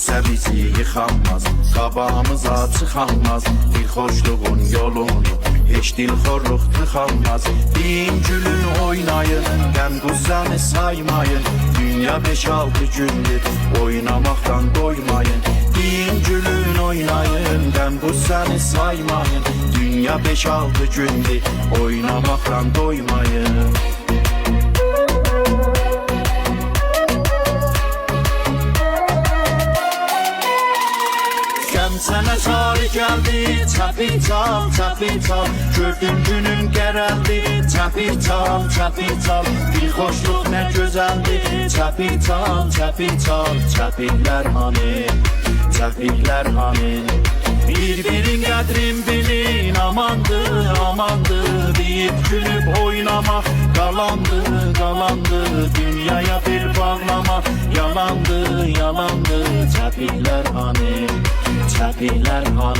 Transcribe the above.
kimsə bizi yıxanmaz, qabağımıza çıxanmaz. Dilxoşluğun yolunu heç dilxorluq tıxanmaz. Din gülün oynayın, qəm qüzzəni saymayın. Dünya 5-6 gündür, oynamaqdan doymayın. Din gülün oynayın, qəm qüzzəni saymayın. Dünya 5-6 gündür, oynamaqdan doymayın. Sənə çarı gəldi, çəpir çal, çəpir çal. Gördüm günün qərəldi, çəpir çal, çəpir çal. Bir xoşluq nə gözəldi, çəpir çal, çəpir çal. Çəpirlər hani, çəpirlər hani. Bir-birin qədrin bilin, amandır, amandır. Deyib gülüb oynamaq, qalandı, qalandı. Dünyaya bir bağlamaq, yalandı, yalandı. Çəpirlər hani, çəpirlər hani.